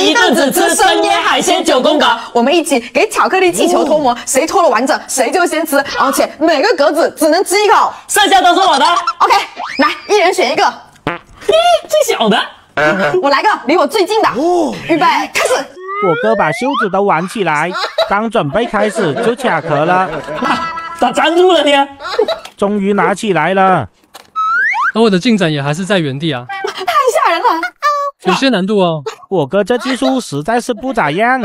一个只吃生腌海鲜9宫格。我们一起给巧克力气球脱模，谁脱了完整，谁就先吃，而且每个格子只能吃1口，剩下都是我的。OK， 来，一人选一个。最小的，我来个离我最近的。预备，开始。我哥把袖子都挽起来，刚准备开始就卡壳了。咋粘住了呢？终于拿起来了，而我的进展也还是在原地啊，太吓人了，有些难度哦。我哥这技术实在是不咋样。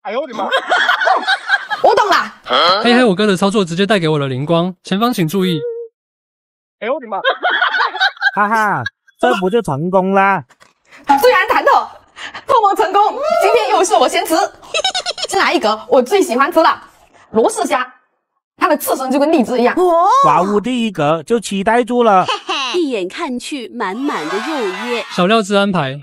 哎呦我的妈！我懂了。嘿嘿，我哥的操作直接带给我了灵光，前方请注意。哎呦我的妈！哈哈，这不就成功啦？虽然忐忑，脱模成功，今天又是我先吃。先来一个我最喜欢吃的罗氏虾，它的刺身就跟荔枝一样。哇呜，第一格就期待住了。一眼看去，满满的肉液。小料汁安排。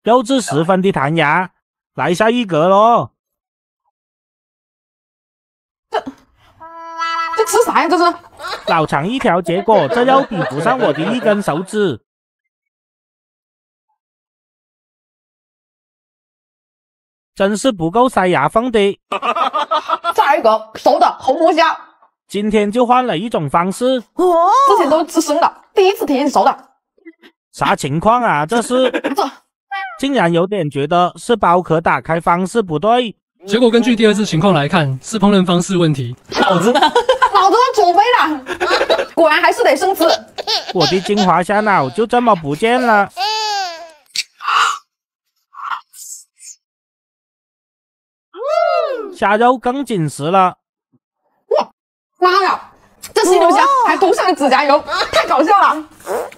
肉质十分的弹牙，来下一格咯。这吃啥呀？这是老长一条，结果这肉比不上我的1根手指。真是不够塞牙缝的。再来一个熟的红魔虾。今天就换了一种方式。之前都是吃生的，第一次体验熟的。啥情况啊？这是竟然有点觉得是包壳打开方式不对。结果根据第2次情况来看，是烹饪方式问题。脑子呢？脑子都煮飞了，果然还是得生吃。我的精华虾脑就这么不见了。虾肉更紧实了。哇，妈呀！这犀牛虾还涂上了指甲油，太搞笑了！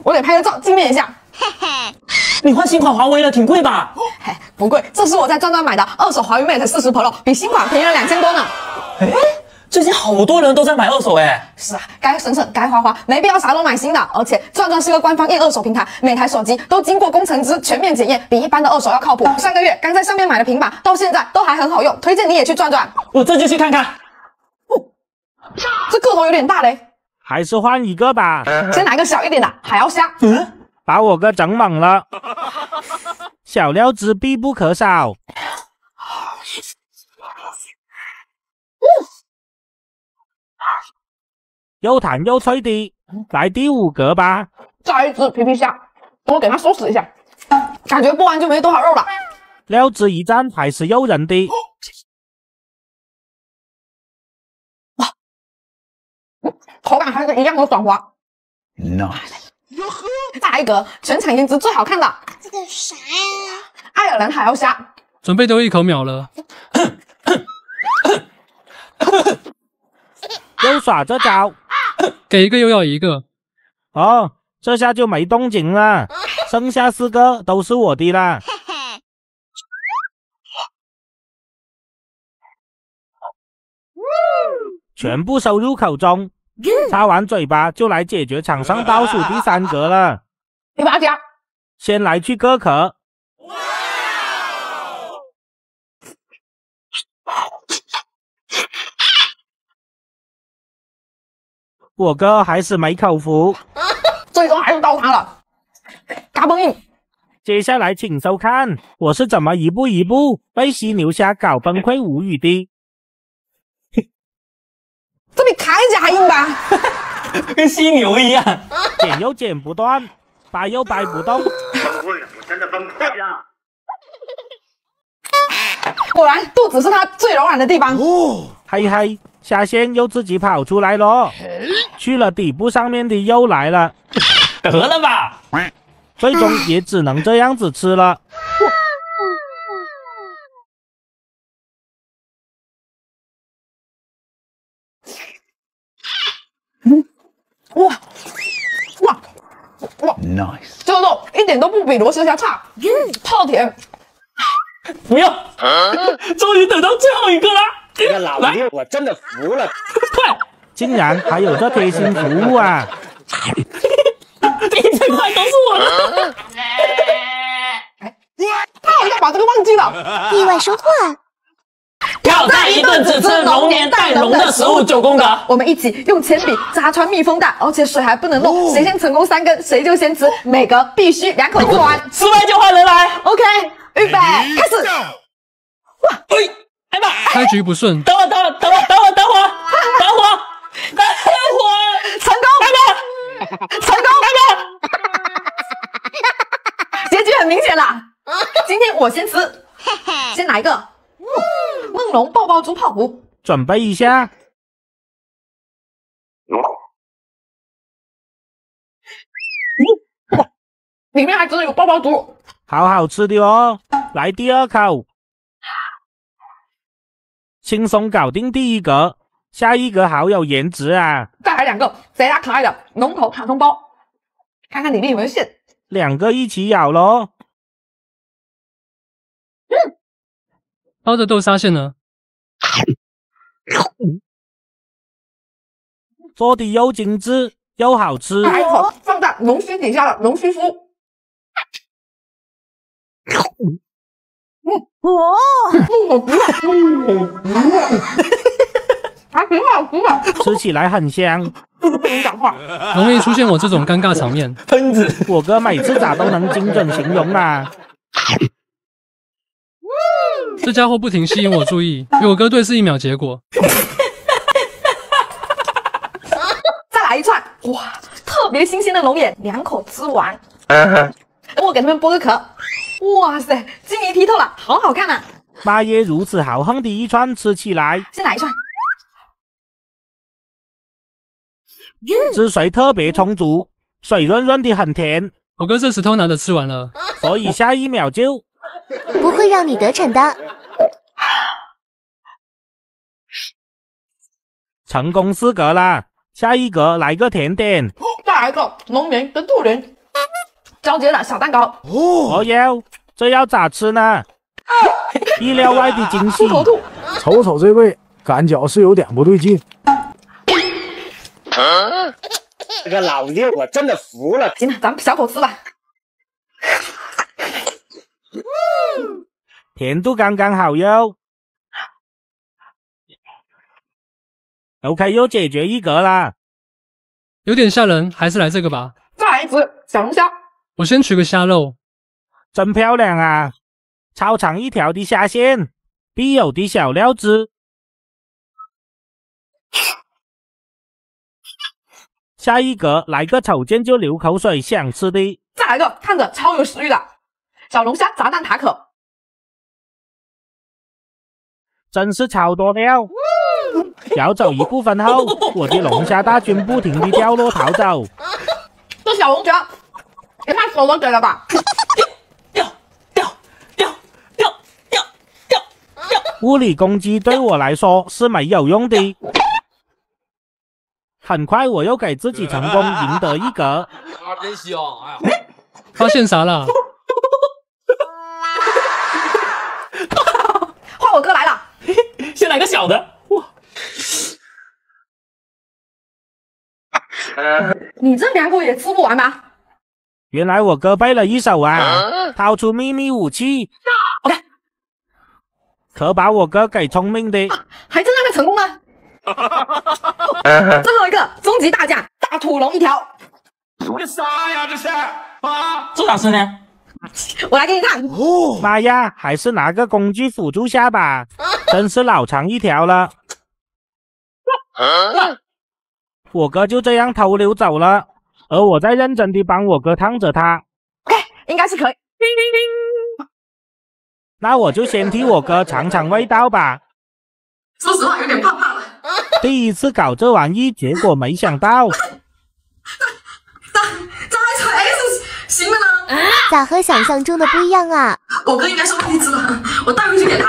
我得拍个照纪念一下。你换新款华为了，挺贵吧？嘿，不贵，这是我在转转买的二手华为 Mate 40 Pro， 比新款便宜了2000多呢。最近好多人都在买二手哎。是啊，该省省，该花花，没必要啥都买新的。而且转转是个官方验二手平台，每台手机都经过工程师全面检验，比一般的二手要靠谱。上个月刚在上面买的平板，到现在都还很好用，推荐你也去转转。我这就去看看。这个头有点大嘞，还是换一个吧。先来个小一点的海鳌虾。把我哥整懵了。小料汁必不可少。又弹又脆的，来第5格吧。再一只皮皮虾，我给它收拾一下，感觉剥完就没多少肉了。料汁一蘸还是诱人的。哇，口感还是一样的爽滑。Nice。再来一个全场颜值最好看的，这个啥呀？爱尔兰海鳌虾。准备丢1口秒了。又耍这招，给一个又要一个。哦，这下就没动静了，剩下4个都是我的啦。全部收入口中，擦完嘴巴就来解决场上倒数第3格了。第8家，先来去割壳。我哥还是没口服，最终还是到他了，嘎嘣硬。接下来请收看我是怎么一步一步被犀牛虾搞崩溃无语的。这比铠甲还硬吧？跟犀牛一样，剪又剪不断，掰又掰不动。我真的崩溃了。果然肚子是他最柔软的地方。嘿嘿，虾线又自己跑出来咯，去了底部上面的又来了，得了吧？最终也只能这样子吃了。哇哇哇 Nice。这个肉一点都不比罗氏虾差，超甜。不要，终于等到最后一个了。这个老爹我真的服了。快！竟然还有这贴心服务啊！第一整块都是我的。他好像把这个忘记了。意外收获啊！挑战来一顿只吃龙年带龙的食物9宫格。我们一起用铅笔扎穿密封袋，而且水还不能漏，谁先成功3根，谁就先吃，每格必须2口吃完。失败就换人来。 OK， 预备，开始。哇，哎妈！开局不顺，等会，成功，结局很明显啦。今天我先吃，先来一个梦龙爆爆猪泡芙，准备一下。里面还真的有爆爆猪，好好吃的哦。来第2口，轻松搞定第1格，下一格好有颜值啊！再来2个贼拉可爱的龙头卡通包，看看里面有没有馅。 2个一起咬咯。包的豆沙馅呢？做的又精致又好吃。来一口放在龙须底下的龙须酥。还挺好吃的，吃起来很香。不能讲话。容易出现我这种尴尬场面。喷子，我哥每次咋都能精准形容啊！这家伙不停吸引我注意，与我哥对视1秒，结果再来一串，哇，特别新鲜的龙眼，2口吃完。等我给他们剥个壳。哇塞，晶莹剔透了，好好看啊！妈耶，如此豪横的一串，吃起来先来一串。 汁水特别充足，水润润的很甜，我哥这时偷拿的吃完了，所以下1秒就不会让你得逞的。成功4格啦。下一格来个甜点，再来一个龙年跟兔年交接的小蛋糕。我要，这要咋吃呢？意料外的惊喜。瞅瞅这位，感觉是有点不对劲。 这个老六，我真的服了。行了，咱们小口吃吧。甜度刚刚好哟。OK， 又解决1格啦。有点吓人，还是来这个吧。再来一只小龙虾，我先取个虾肉，真漂亮啊！超长一条的虾线，必有的小料汁。下一格来个瞅见就流口水想吃的，再来个看着超有食欲的小龙虾炸蛋塔可，真是超多料。咬走一部分后，我的龙虾大军不停地掉落逃走。这小龙虾也太舍得给了吧！物理攻击对我来说是没有用的。很快我又给自己成功赢得1格。真香！哎呀，发现啥了？换我哥来了，先来个小的。哇，你这2口也吃不完吧？原来我哥背了一手啊！掏出秘密武器。OK， 可把我哥给聪明的，还真让他成功了。最后一个终极大奖，大土龙1条。这啥呀？这是啊？这咋吃呢？我来给你看。妈呀，还是拿个工具辅助下吧，真是老长一条了。我哥就这样偷溜走了，而我在认真地帮我哥烫着它。应该是可以。那我就先替我哥尝尝味道吧。说实话，有点怕怕了。第一次搞这玩意，结果没想到。再来成 S 行了呢？咋和想象中的不一样啊？我哥应该是忘记吃了，我带回去给他。